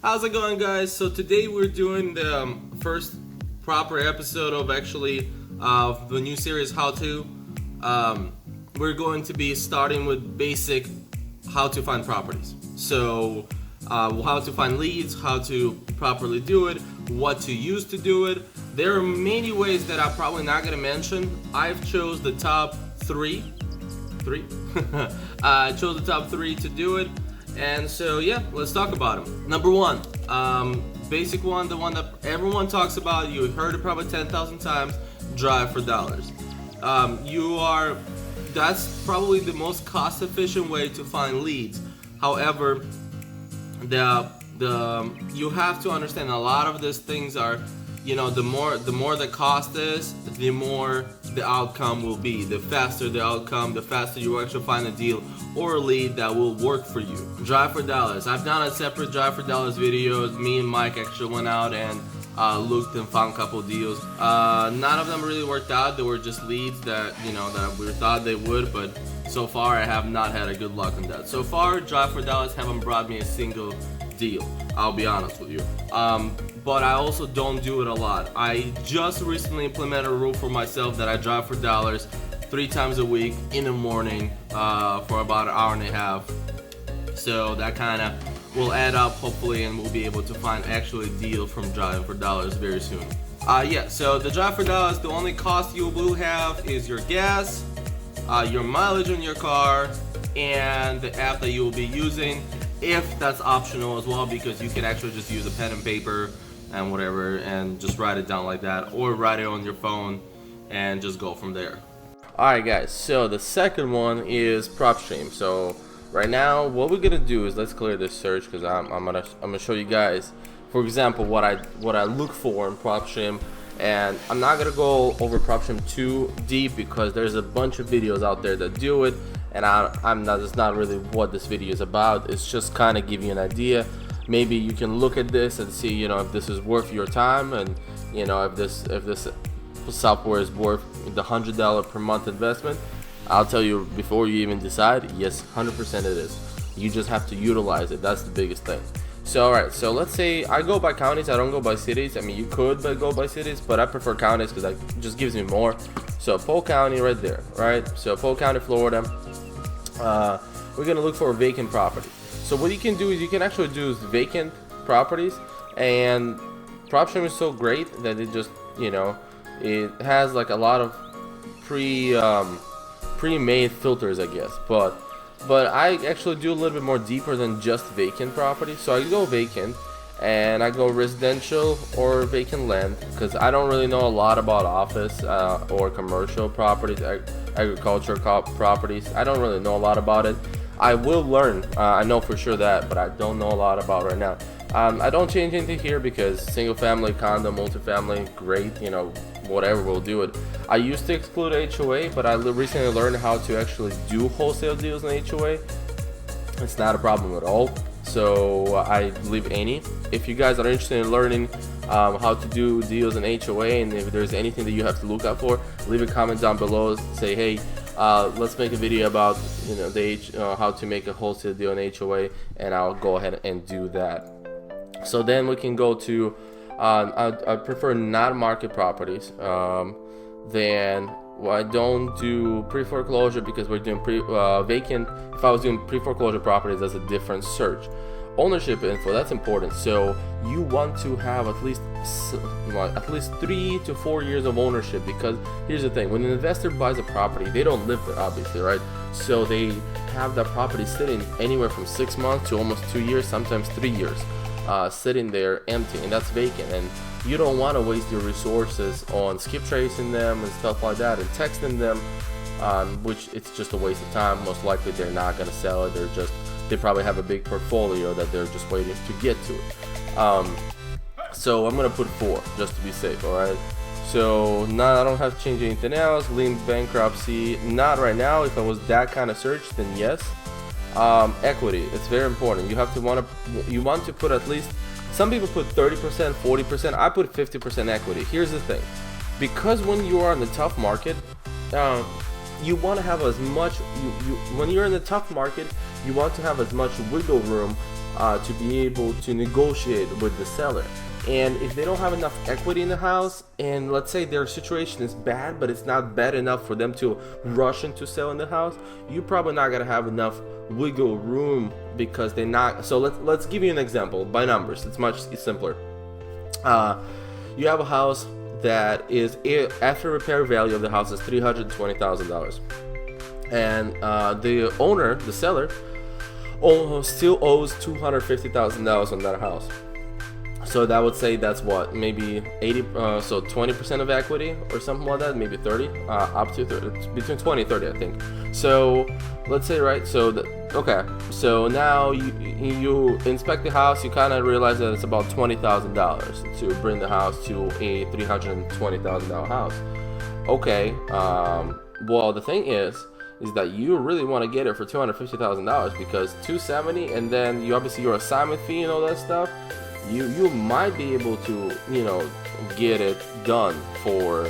How's it going, guys? So today we're doing the first proper episode of the new series How To. We're going to be starting with basic how to find properties. So how to find leads, how to properly do it, what to use to do it. There are many ways that I'm probably not going to mention. I've chose the top three. I chose the top three to do it. And so yeah, let's talk about them. Number one, basic one, the one that everyone talks about, you heard it probably 10,000 times, drive for dollars. That's probably the most cost efficient way to find leads. However, you have to understand a lot of these things are, the more the cost is, the more the outcome will be. The faster the outcome, the faster you actually find a deal or a lead that will work for you. Drive for dollars. I've done a separate drive for dollars videos. Me and Mike actually went out and looked and found a couple deals. None of them really worked out. They were just leads that that we thought they would, but so far I have not had a good luck on that. So far, drive for dollars haven't brought me a single deal, I'll be honest with you. But I also don't do it a lot. I just recently implemented a rule for myself that I drive for dollars 3 times a week in the morning for about an hour and a half. So that kind of will add up hopefully, and we'll be able to find actually a deal from driving for dollars very soon. So the drive for dollars, the only cost you will have is your gas, your mileage on your car, and the app that you will be using, if that's optional as well, because you can actually just use a pen and paper and whatever and just write it down like that, or write it on your phone and just go from there. Alright guys, so the second one is PropStream. So right now what we're gonna do is, let's clear this search because I'm gonna show you guys, for example, what I look for in PropStream. And I'm not gonna go over PropStream too deep because there's a bunch of videos out there that do it, and that's not really what this video is about. It's just kind of give you an idea. Maybe you can look at this and see, if this is worth your time, and if this software is worth the $100 per month investment. I'll tell you before you even decide, yes, 100% it is. You just have to utilize it. That's the biggest thing. So alright, so let's say I go by counties, I don't go by cities. I mean, you could go by cities, but I prefer counties because that just gives me more. So Polk County right there, right? So Polk County, Florida. We're gonna look for a vacant property. So what you can do is you can actually do vacant properties, and PropStream is so great that it just, it has like a lot of pre-made filters, I guess. But I actually do a little bit more deeper than just vacant property. So I go vacant, and I go residential or vacant land, because I don't really know a lot about office or commercial properties, agricultural properties. I don't really know a lot about it. I will learn, I know for sure that, but I don't know a lot about right now. I don't change anything here because single family, condo, multifamily, great, whatever, we'll do it. I used to exclude HOA, but I recently learned how to actually do wholesale deals in HOA. It's not a problem at all, so I leave any. If you guys are interested in learning how to do deals in HOA, and if there's anything that you have to look out for, leave a comment down below. Say, hey, let's make a video about how to make a wholesale deal in HOA, and I'll go ahead and do that. So then we can go to I prefer not market properties. Then I don't do pre-foreclosure because we're doing vacant. If I was doing pre-foreclosure properties, that's a different search. Ownership info, that's important. So you want to have at least 3 to 4 years of ownership, because here's the thing: when an investor buys a property, they don't live there, obviously, right? So they have that property sitting anywhere from 6 months to almost 2 years, sometimes 3 years, sitting there empty, and that's vacant. And you don't want to waste your resources on skip tracing them and stuff like that, and texting them, which it's just a waste of time. Most likely they're not going to sell it. They probably have a big portfolio that they're just waiting to get to it. So I'm gonna put 4 just to be safe. All right. So now I don't have to change anything else. Lien, bankruptcy, not right now. If I was that kind of search, then yes. Equity, it's very important. You want to put at least. Some people put 30%, 40%. I put 50% equity. Here's the thing: because when you are in the tough market, you want to have as much. When you're in the tough market, you want to have as much wiggle room to be able to negotiate with the seller. And if they don't have enough equity in the house, and let's say their situation is bad, but it's not bad enough for them to rush into selling the house, you're probably not gonna have enough wiggle room because they're not. So let's give you an example by numbers. It's much simpler. You have a house that is, after repair value of the house is $320,000, and the owner, the seller, still owes $250,000 on that house. So that would say that's what, maybe 80, so 20% of equity or something like that, maybe 30, up to 30, between 20 and 30, I think. So let's say, right, so okay, so now you inspect the house, you kind of realize that it's about $20,000 to bring the house to a $320,000 house. Okay, well, the thing is that you really want to get it for $250,000, because $270, and then you obviously your assignment fee and all that stuff, you might be able to, get it done for,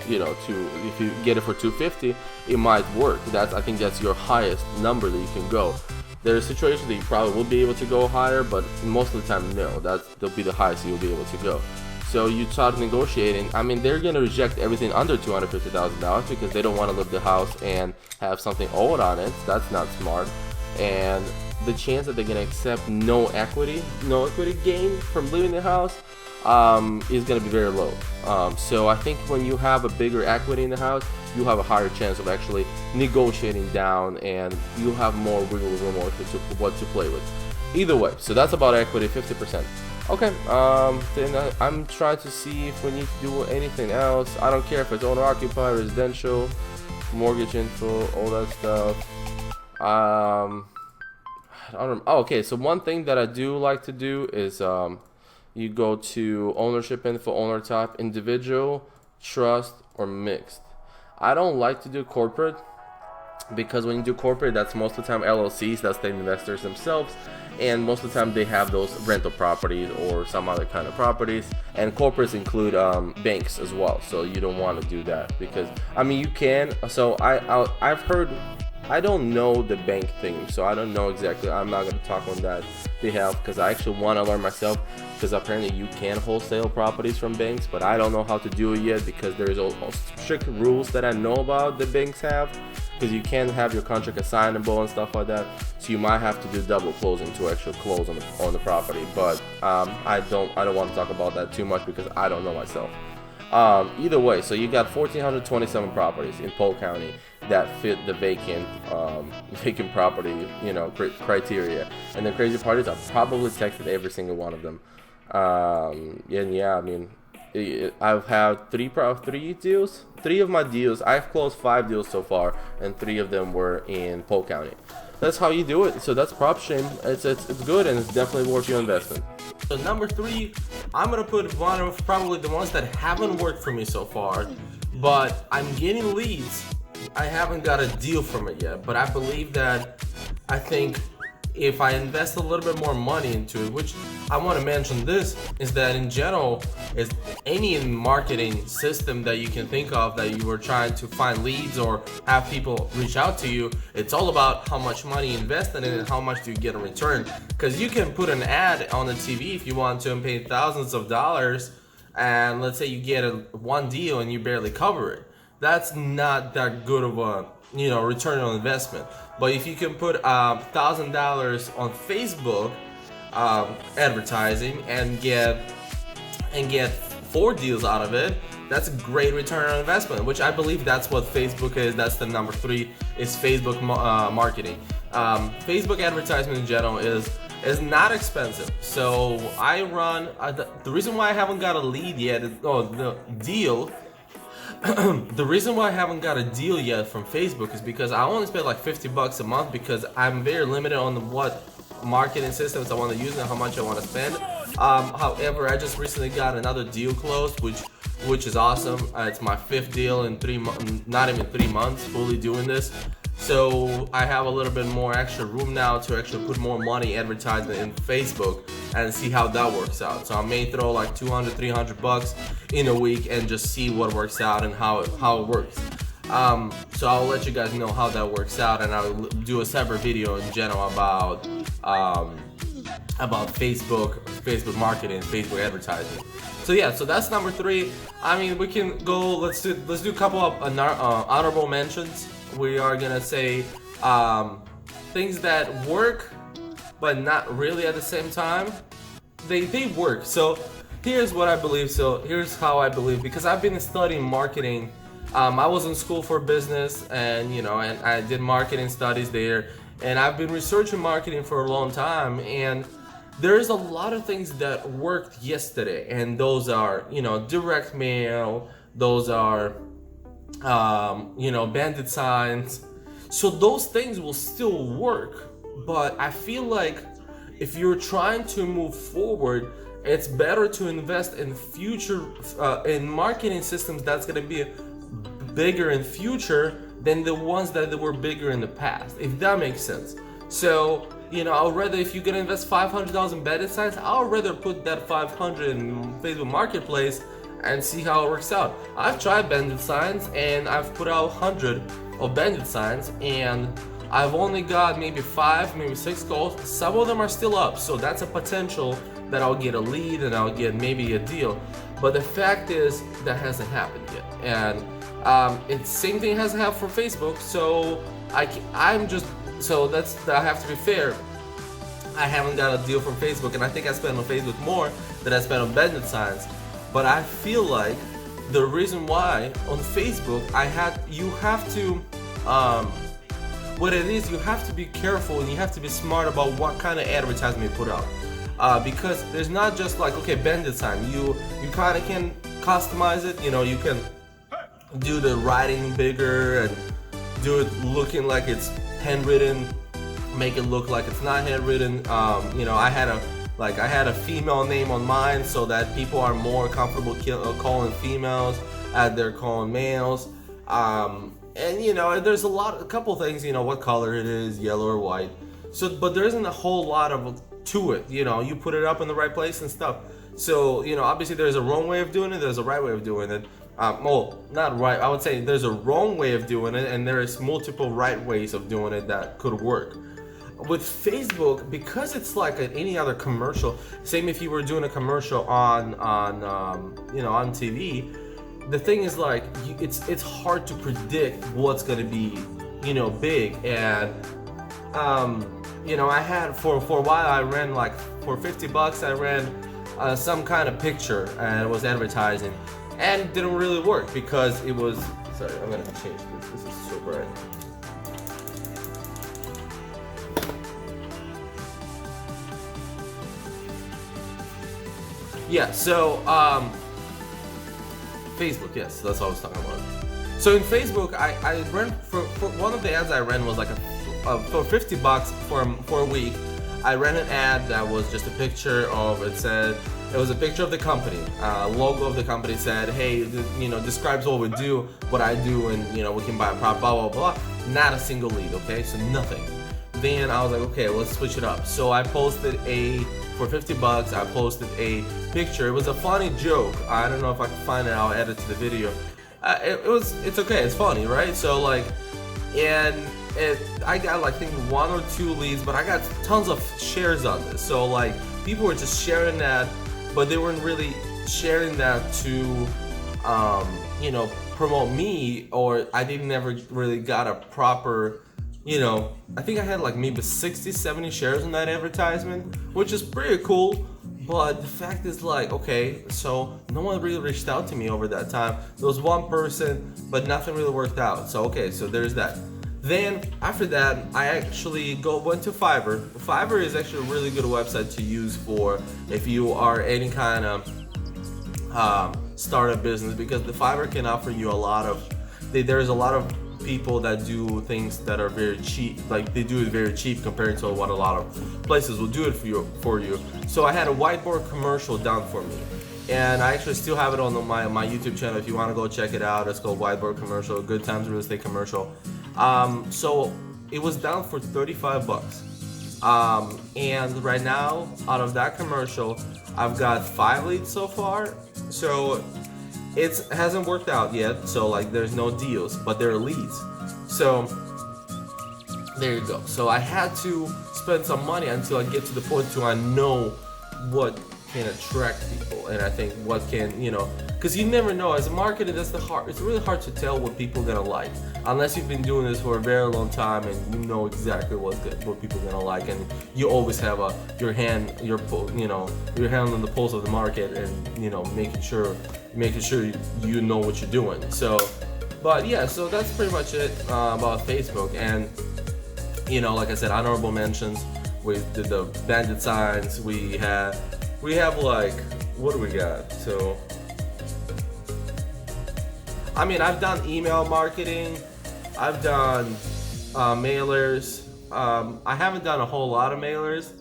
if you get it for $250, it might work. I think that's your highest number that you can go. There's situations that you probably will be able to go higher, but most of the time, no. That'll be the highest you'll be able to go. So you start negotiating. I mean, they're gonna reject everything under $250,000 because they don't want to live the house and have something owed on it. That's not smart. And the chance that they're gonna accept no equity gain from leaving the house is gonna be very low. So I think when you have a bigger equity in the house, you have a higher chance of actually negotiating down, and you have more wiggle room or what to play with. Either way, so that's about equity, 50%. Okay, then I'm trying to see if we need to do anything else. I don't care if it's owner-occupied, residential, mortgage info, all that stuff. Okay, so one thing that I do like to do is you go to ownership info, owner type, individual, trust, or mixed. I don't like to do corporate, because when you do corporate, that's most of the time LLCs, that's the investors themselves, and most of the time they have those rental properties or some other kind of properties, and corporates include banks as well, so you don't want to do that, because I mean, you can. So I've heard, I don't know the bank thing, so I don't know exactly. I'm not going to talk on that behalf, because I actually want to learn myself, because apparently you can wholesale properties from banks, but I don't know how to do it yet, because there's all strict rules that I know about the banks have, because you can't have your contract assignable and stuff like that, so you might have to do double closing to actually close on the property. But I don't want to talk about that too much, because I don't know myself. Either way, so you got 1,427 properties in Polk County that fit the vacant property, criteria. And the crazy part is I probably texted every single one of them. And yeah, I mean, I've had three deals. 3 of my deals, I've closed 5 deals so far, and 3 of them were in Polk County. That's how you do it. So that's prop shame. It's good, and it's definitely worth your investment. So number 3, I'm gonna put one of probably the ones that haven't worked for me so far, but I'm getting leads. I haven't got a deal from it yet, but I believe that, I think if I invest a little bit more money into it, which I want to mention this, is that in general, is any marketing system that you can think of that you were trying to find leads or have people reach out to you, it's all about how much money you invest in it and how much do you get in return. Because you can put an ad on the TV if you want to and pay thousands of dollars, and let's say you get one deal and you barely cover it. That's not that good of a return on investment. But if you can put $1,000 on Facebook advertising and get 4 deals out of it, that's a great return on investment, which I believe that's what Facebook is. That's the number 3, is Facebook marketing. Facebook advertisement in general is not expensive. So I run the reason why I haven't got a lead yet is the deal. The reason why I haven't got a deal yet from Facebook is because I only spend like $50 a month, because I'm very limited on what marketing systems I want to use and how much I want to spend. However, I just recently got another deal closed, which is awesome. It's my 5th deal in 3 months, not even 3 months, fully doing this. So I have a little bit more extra room now to actually put more money advertising in Facebook and see how that works out. So I may throw like $200, $300 in a week and just see what works out and how it works. So I'll let you guys know how that works out, and I'll do a separate video in general about about Facebook marketing, Facebook advertising. So yeah, so that's number 3. I mean, we can go. Let's do a couple of honorable mentions. We are gonna say things that work, but not really at the same time. They work. So here's what I believe. So here's how I believe, because I've been studying marketing. I was in school for business, and and I did marketing studies there, and I've been researching marketing for a long time, and there's a lot of things that worked yesterday, and those are direct mail, those are bandit signs. So those things will still work, but I feel like if you're trying to move forward, it's better to invest in future in marketing systems that's going to be bigger in future than the ones that were bigger in the past, if that makes sense. So I'd rather, if you're gonna invest $500 in bandit signs, I'd rather put that 500 in Facebook Marketplace and see how it works out. I've tried bandit signs, and I've put out 100 of bandit signs, and I've only got maybe 5, maybe 6 calls. Some of them are still up, so that's a potential that I'll get a lead and I'll get maybe a deal. But the fact is, that hasn't happened yet, and it's same thing hasn't happened for Facebook. So I have to be fair. I haven't got a deal from Facebook, and I think I spent on Facebook more than I spent on bandit signs. But I feel like the reason why on Facebook you have to be careful, and you have to be smart about what kind of advertisement you put out, because there's not just like, okay, bandit sign. You kind of can customize it. You can do the writing bigger and do it looking like it's handwritten, make it look like it's not handwritten. I had a female name on mine, so that people are more comfortable calling females as they're calling males. And there's a couple things, what color it is, yellow or white. So, but there isn't a whole lot to it. You put it up in the right place and stuff. So, obviously there's a wrong way of doing it, there's a right way of doing it. Not right. I would say there's a wrong way of doing it, and there is multiple right ways of doing it that could work. With Facebook, because it's like any other commercial, same if you were doing a commercial on TV, the thing is like it's hard to predict what's gonna be big. And I had for a while, I ran like for $50, I ran some kind of picture, and it was advertising. And it didn't really work because it was, sorry, I'm gonna change this. This is so bright. Yeah, so Facebook, yes, that's what I was talking about. So in Facebook, I ran for one of the ads I ran was like for $50 for a week. I ran an ad that was just a picture of, it was a picture of the company, logo of the company, said, hey, describes what we do, what I do, and we can buy a product, blah, blah, blah. Not a single lead, okay, so nothing. Then I was like, okay, let's switch it up. So I posted for $50, I posted a picture. It was a funny joke. I don't know if I can find it, I'll add it to the video. It's okay, it's funny, right? So like, I got like, I think 1 or 2 leads, but I got tons of shares on this. So like, people were just sharing that, but they weren't really sharing that to, promote me, or I never really got a proper, I think I had like maybe 60, 70 shares on that advertisement, which is pretty cool. But the fact is like, okay, so no one really reached out to me over that time. There was one person, but nothing really worked out. So okay, so there's that. Then after that, I actually went to Fiverr. Fiverr is actually a really good website to use for if you are any kind of startup business, because the Fiverr can offer you there's a lot of people that do things that are very cheap, like they do it very cheap compared to what a lot of places will do it for you. So I had a whiteboard commercial done for me, and I actually still have it on my YouTube channel. If you want to go check it out, it's called Whiteboard Commercial, Good Times Real Estate Commercial. So it was down for $35. And right now, out of that commercial, I've got 5 leads so far. So it hasn't worked out yet. So like, there's no deals, but there are leads. So there you go. So I had to spend some money until I get to the point to I know what can attract people, and I think what can, because you never know as a marketer. It's really hard to tell what people are gonna like unless you've been doing this for a very long time and you know exactly what people are gonna like, and you always have your hand on the pulse of the market, and making sure you know what you're doing. So, but yeah, so that's pretty much it about Facebook. And like I said, honorable mentions. We did the bandit signs. We have like, what do we got? So, I mean, I've done email marketing. I've done mailers. I haven't done a whole lot of mailers.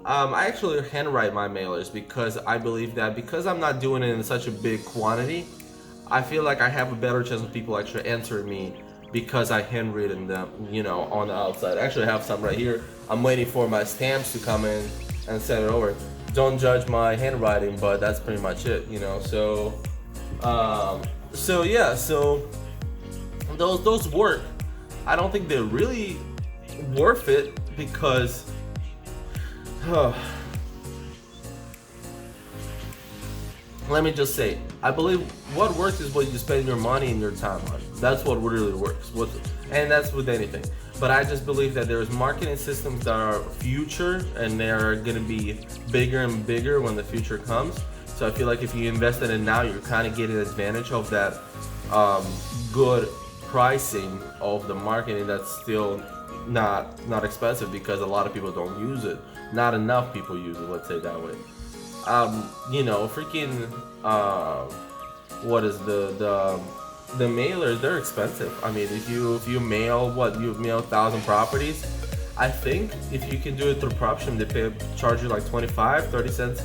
I actually handwrite my mailers because I believe that because I'm not doing it in such a big quantity, I feel like I have a better chance of people actually answering me because I handwritten them, on the outside. Actually, I have some right here. I'm waiting for my stamps to come in and send it over. Don't judge my handwriting, but that's pretty much it, So, so those work. I don't think they're really worth it because, let me just say, I believe what works is what you spend your money and your time on. That's what really works. And that's with anything. But I just believe that there's marketing systems that are future, and they're going to be bigger and bigger when the future comes. So I feel like if you invest in it now, you're kind of getting advantage of that good pricing of the marketing that's still not expensive, because a lot of people don't use it. Not enough people use it, let's say it that way. What is the mailers? They're expensive. I mean, if you mail 1,000 properties, I think if you can do it through PropShim, they charge you like 25-30 cents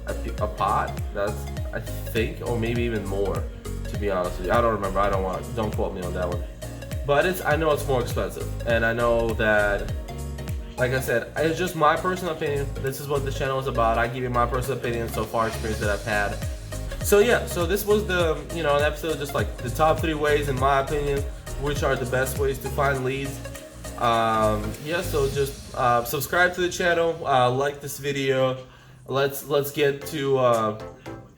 a pot. That's, I think, or maybe even more, to be honest with you. I don't remember. Don't quote me on that one. But I know it's more expensive, and I know that, like I said, it's just my personal opinion. This is what this channel is about. I give you my personal opinion so far, experience that I've had. So yeah, so this was an episode just like the top 3 ways, in my opinion, which are the best ways to find leads. So just subscribe to the channel, like this video. Let's get to,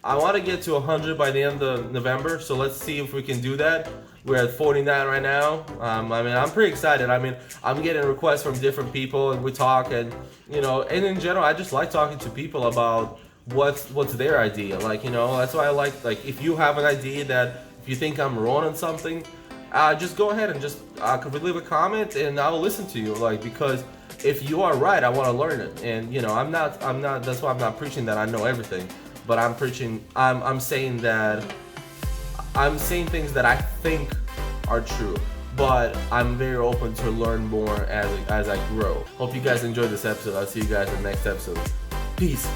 I want to get to 100 by the end of November, so let's see if we can do that. We're at 49 right now. I'm pretty excited. I'm getting requests from different people, and we talk, and and in general, I just like talking to people about what's their idea. That's why I like if you have an idea that if you think I'm wrong on something, just go ahead and just leave a comment, and I'll listen to you. Because if you are right, I want to learn it, and I'm not. That's why I'm not preaching that I know everything, but I'm saying that. I'm saying things that I think are true, but I'm very open to learn more as I grow. Hope you guys enjoyed this episode. I'll see you guys in the next episode. Peace.